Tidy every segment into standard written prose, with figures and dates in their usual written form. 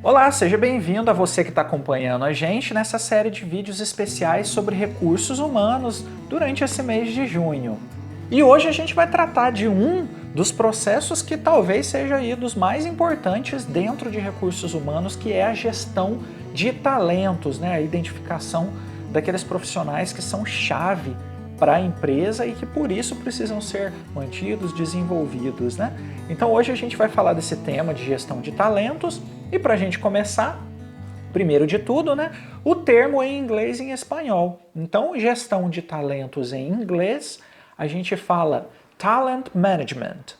Olá, seja bem-vindo a você que está acompanhando a gente nessa série de vídeos especiais sobre recursos humanos durante esse mês de junho. E hoje a gente vai tratar de um dos processos que talvez seja aí dos mais importantes dentro de recursos humanos, que é a gestão de talentos, né? A identificação daqueles profissionais que são chave para a empresa e que por isso precisam ser mantidos, desenvolvidos, né? Então hoje a gente vai falar desse tema de gestão de talentos e para a gente começar, primeiro de tudo, né, o termo em inglês e em espanhol. Então, gestão de talentos em inglês, a gente fala talent management.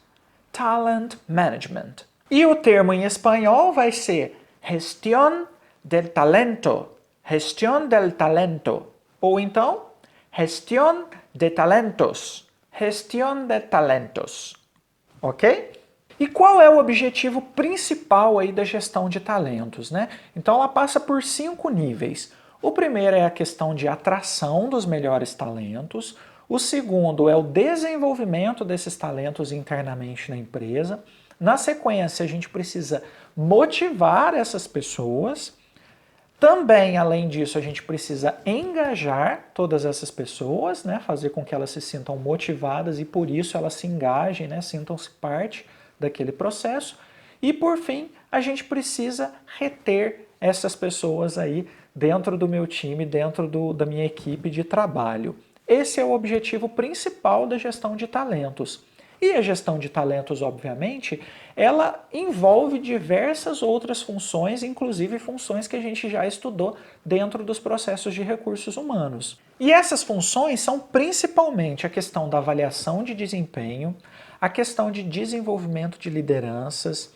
Talent management. E o termo em espanhol vai ser gestión del talento. Gestión del talento. Ou então, gestión de talentos. Gestión de talentos. Ok? E qual é o objetivo principal aí da gestão de talentos, né? Então ela passa por 5 níveis. O primeiro é a questão de atração dos melhores talentos. O segundo é o desenvolvimento desses talentos internamente na empresa. Na sequência, a gente precisa motivar essas pessoas. Também, além disso, a gente precisa engajar todas essas pessoas, né? Fazer com que elas se sintam motivadas e por isso elas se engajem, né? Sintam-se parte daquele processo. E por fim, a gente precisa reter essas pessoas aí dentro do meu time, dentro da minha equipe de trabalho. Esse é o objetivo principal da gestão de talentos. E a gestão de talentos, obviamente, ela envolve diversas outras funções, inclusive funções que a gente já estudou dentro dos processos de recursos humanos. E essas funções são principalmente a questão da avaliação de desempenho, a questão de desenvolvimento de lideranças,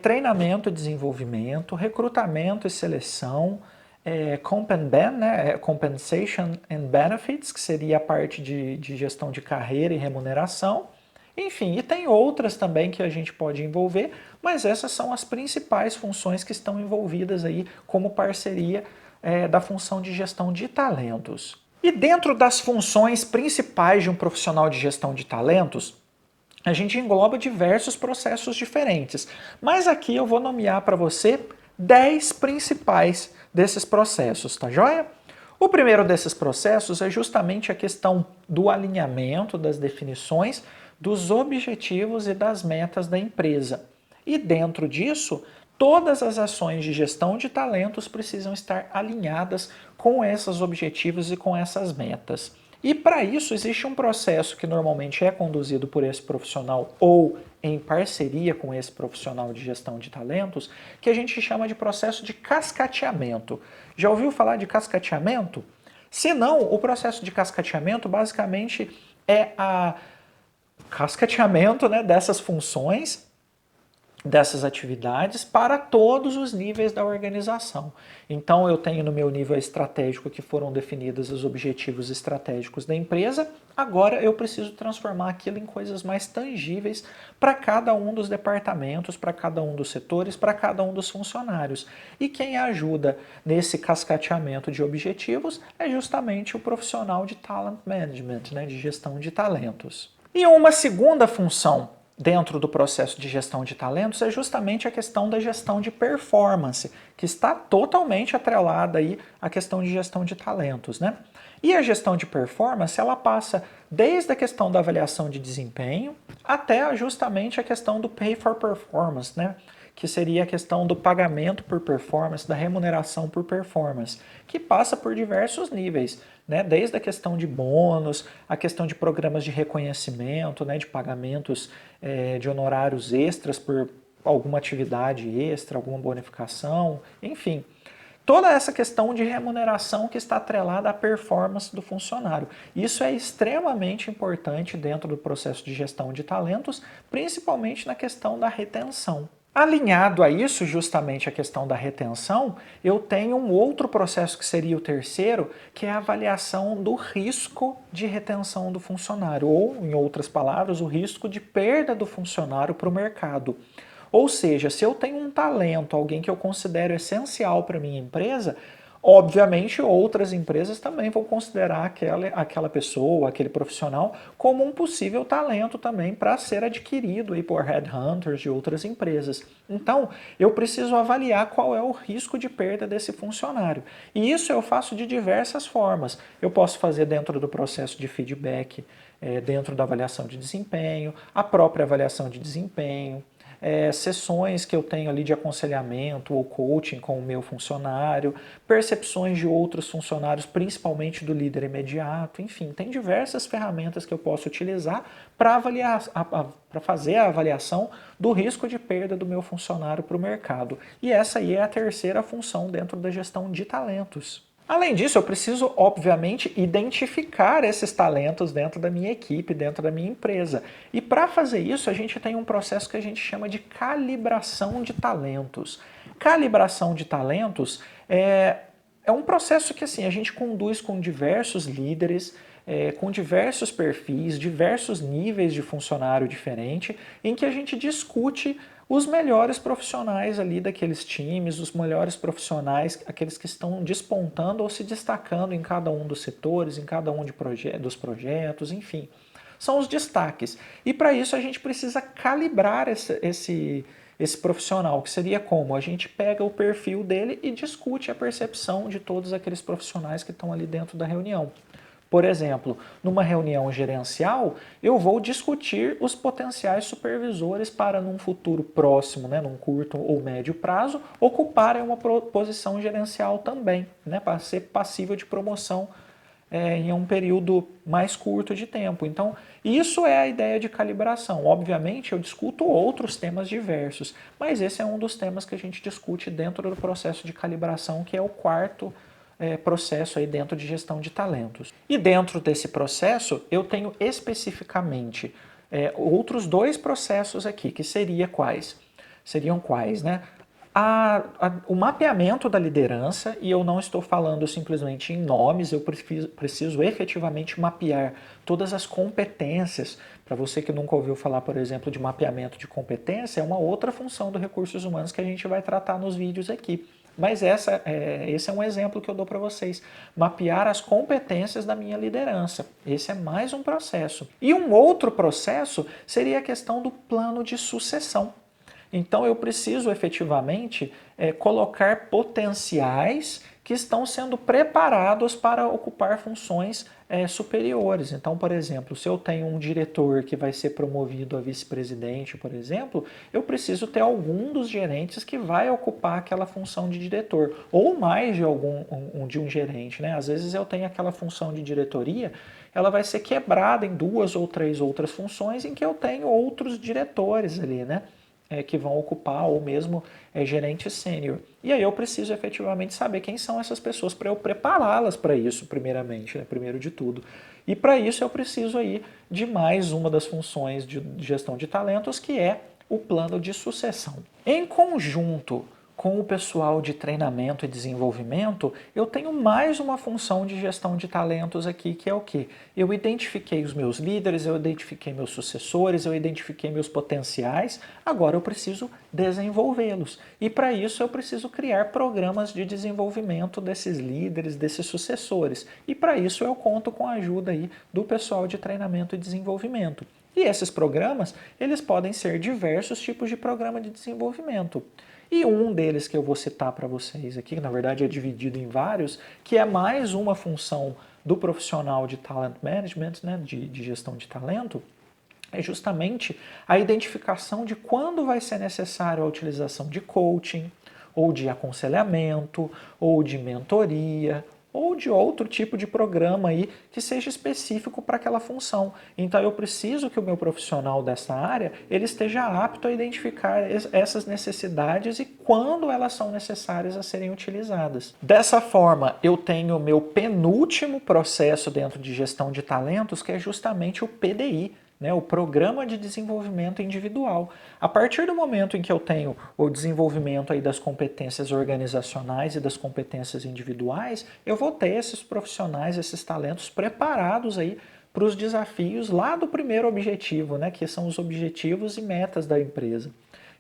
treinamento e desenvolvimento, recrutamento e seleção, Compensation and Benefits, que seria a parte de gestão de carreira e remuneração. Enfim, e tem outras também que a gente pode envolver, mas essas são as principais funções que estão envolvidas aí como parceria da função de gestão de talentos. E dentro das funções principais de um profissional de gestão de talentos, a gente engloba diversos processos diferentes, mas aqui eu vou nomear para você 10 principais desses processos, tá joia? O primeiro desses processos é justamente a questão do alinhamento das definições dos objetivos e das metas da empresa. E dentro disso, todas as ações de gestão de talentos precisam estar alinhadas com esses objetivos e com essas metas. E para isso existe um processo que normalmente é conduzido por esse profissional ou em parceria com esse profissional de gestão de talentos, que a gente chama de processo de cascateamento. Já ouviu falar de cascateamento? Se não, o processo de cascateamento basicamente é a cascateamento, né, dessas funções, dessas atividades para todos os níveis da organização. Então eu tenho no meu nível estratégico que foram definidos os objetivos estratégicos da empresa, agora eu preciso transformar aquilo em coisas mais tangíveis para cada um dos departamentos, para cada um dos setores, para cada um dos funcionários. E quem ajuda nesse cascateamento de objetivos é justamente o profissional de talent management, né, de gestão de talentos. E uma segunda função dentro do processo de gestão de talentos é justamente a questão da gestão de performance, que está totalmente atrelada aí à questão de gestão de talentos, né? E a gestão de performance, ela passa desde a questão da avaliação de desempenho até justamente a questão do pay for performance, né? Que seria a questão do pagamento por performance, da remuneração por performance, que passa por diversos níveis, né? Desde a questão de bônus, a questão de programas de reconhecimento, né? De pagamentos de honorários extras por alguma atividade extra, alguma bonificação, enfim. Toda essa questão de remuneração que está atrelada à performance do funcionário. Isso é extremamente importante dentro do processo de gestão de talentos, principalmente na questão da retenção. Alinhado a isso, justamente a questão da retenção, eu tenho um outro processo que seria o terceiro, que é a avaliação do risco de retenção do funcionário, ou, em outras palavras, o risco de perda do funcionário para o mercado. Ou seja, se eu tenho um talento, alguém que eu considero essencial para a minha empresa, Obviamente, outras empresas também vão considerar aquela pessoa, aquele profissional, como um possível talento também para ser adquirido aí por headhunters de outras empresas. Então, eu preciso avaliar qual é o risco de perda desse funcionário. E isso eu faço de diversas formas. Eu posso fazer dentro do processo de feedback, dentro da avaliação de desempenho, a própria avaliação de desempenho, sessões que eu tenho ali de aconselhamento ou coaching com o meu funcionário, percepções de outros funcionários, principalmente do líder imediato, enfim, tem diversas ferramentas que eu posso utilizar para fazer a avaliação do risco de perda do meu funcionário para o mercado. E essa aí é a terceira função dentro da gestão de talentos. Além disso, eu preciso, obviamente, identificar esses talentos dentro da minha equipe, dentro da minha empresa. E para fazer isso, a gente tem um processo que a gente chama de calibração de talentos. Calibração de talentos é um processo que assim, a gente conduz com diversos líderes, com diversos perfis, diversos níveis de funcionário diferente, em que a gente discute os melhores profissionais ali daqueles times, os melhores profissionais, aqueles que estão despontando ou se destacando em cada um dos setores, em cada um dos projetos, enfim. São os destaques. E para isso a gente precisa calibrar esse profissional, que seria como? A gente pega o perfil dele e discute a percepção de todos aqueles profissionais que estão ali dentro da reunião. Por exemplo, numa reunião gerencial, eu vou discutir os potenciais supervisores para, num futuro próximo, né, num curto ou médio prazo, ocuparem uma posição gerencial também, né, para ser passível de promoção em um período mais curto de tempo. Então, isso é a ideia de calibração. Obviamente, eu discuto outros temas diversos, mas esse é um dos temas que a gente discute dentro do processo de calibração, que é o quarto processo aí dentro de gestão de talentos. E dentro desse processo, eu tenho especificamente outros dois processos aqui, que seriam quais, né? O mapeamento da liderança, e eu não estou falando simplesmente em nomes, eu preciso efetivamente mapear todas as competências. Para você que nunca ouviu falar, por exemplo, de mapeamento de competência, é uma outra função do recursos humanos que a gente vai tratar nos vídeos aqui. Mas esse é um exemplo que eu dou para vocês. Mapear as competências da minha liderança. Esse é mais um processo. E um outro processo seria a questão do plano de sucessão. Então eu preciso efetivamente colocar potenciais que estão sendo preparados para ocupar funções superiores. Então, por exemplo, se eu tenho um diretor que vai ser promovido a vice-presidente, por exemplo, eu preciso ter algum dos gerentes que vai ocupar aquela função de diretor, ou mais de um gerente, né? Às vezes eu tenho aquela função de diretoria, ela vai ser quebrada em 2 ou 3 outras funções em que eu tenho outros diretores ali, né? Que vão ocupar, ou mesmo gerente sênior. E aí eu preciso efetivamente saber quem são essas pessoas para eu prepará-las para isso, primeiramente, né? Primeiro de tudo. E para isso eu preciso aí de mais uma das funções de gestão de talentos, que é o plano de sucessão. Em conjunto com o pessoal de treinamento e desenvolvimento, eu tenho mais uma função de gestão de talentos aqui, que é o quê? Eu identifiquei os meus líderes, eu identifiquei meus sucessores, eu identifiquei meus potenciais, agora eu preciso desenvolvê-los. E para isso eu preciso criar programas de desenvolvimento desses líderes, desses sucessores. E para isso eu conto com a ajuda aí do pessoal de treinamento e desenvolvimento. E esses programas, eles podem ser diversos tipos de programa de desenvolvimento. E um deles que eu vou citar para vocês aqui, que na verdade é dividido em vários, que é mais uma função do profissional de talent management, né, de gestão de talento, é justamente a identificação de quando vai ser necessário a utilização de coaching, ou de aconselhamento, ou de mentoria, ou de outro tipo de programa aí que seja específico para aquela função. Então eu preciso que o meu profissional dessa área ele esteja apto a identificar essas necessidades e quando elas são necessárias a serem utilizadas. Dessa forma, eu tenho o meu penúltimo processo dentro de gestão de talentos, que é justamente o PDI, né, o Programa de Desenvolvimento Individual. A partir do momento em que eu tenho o desenvolvimento aí das competências organizacionais e das competências individuais, eu vou ter esses profissionais, esses talentos preparados aí para os desafios lá do primeiro objetivo, né, que são os objetivos e metas da empresa.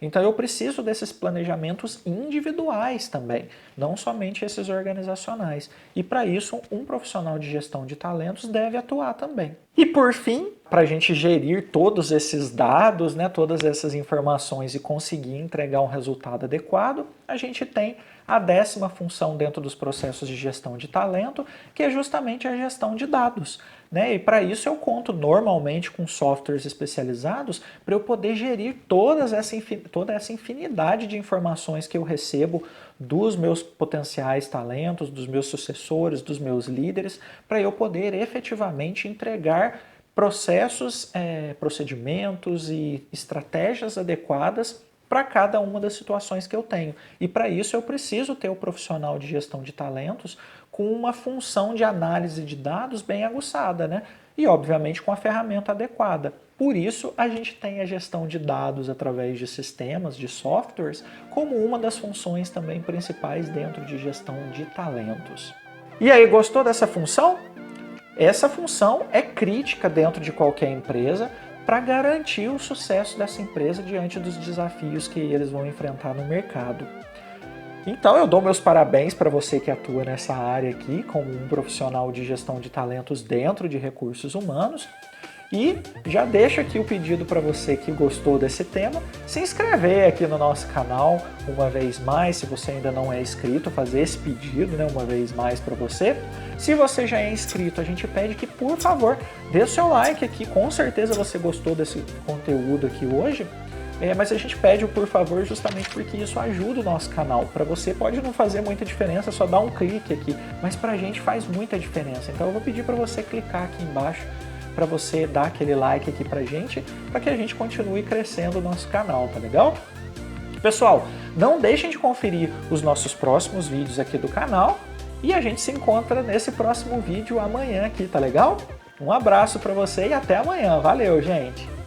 Então eu preciso desses planejamentos individuais também, não somente esses organizacionais. E para isso, um profissional de gestão de talentos deve atuar também. E por fim, para a gente gerir todos esses dados, né, todas essas informações e conseguir entregar um resultado adequado, a gente tem a 10ª função dentro dos processos de gestão de talento, que é justamente a gestão de dados. Né? E para isso eu conto normalmente com softwares especializados para eu poder gerir toda essa infinidade de informações que eu recebo dos meus potenciais talentos, dos meus sucessores, dos meus líderes, para eu poder efetivamente entregar processos, procedimentos e estratégias adequadas para cada uma das situações que eu tenho. E para isso eu preciso ter o profissional de gestão de talentos com uma função de análise de dados bem aguçada, né? E obviamente com a ferramenta adequada. Por isso a gente tem a gestão de dados através de sistemas, de softwares, como uma das funções também principais dentro de gestão de talentos. E aí, gostou dessa função? Essa função é crítica dentro de qualquer empresa para garantir o sucesso dessa empresa diante dos desafios que eles vão enfrentar no mercado. Então eu dou meus parabéns para você que atua nessa área aqui como um profissional de gestão de talentos dentro de recursos humanos. E já deixo aqui o pedido para você que gostou desse tema, se inscrever aqui no nosso canal uma vez mais, se você ainda não é inscrito, fazer esse pedido, né, uma vez mais para você. Se você já é inscrito, a gente pede que, por favor, dê o seu like aqui, com certeza você gostou desse conteúdo aqui hoje. Mas a gente pede o por favor justamente porque isso ajuda o nosso canal. Para você pode não fazer muita diferença, só dar um clique aqui, mas para a gente faz muita diferença. Então eu vou pedir para você clicar aqui embaixo, para você dar aquele like aqui pra gente, para que a gente continue crescendo o nosso canal, tá legal? Pessoal, não deixem de conferir os nossos próximos vídeos aqui do canal e a gente se encontra nesse próximo vídeo amanhã aqui, tá legal? Um abraço para você e até amanhã. Valeu, gente!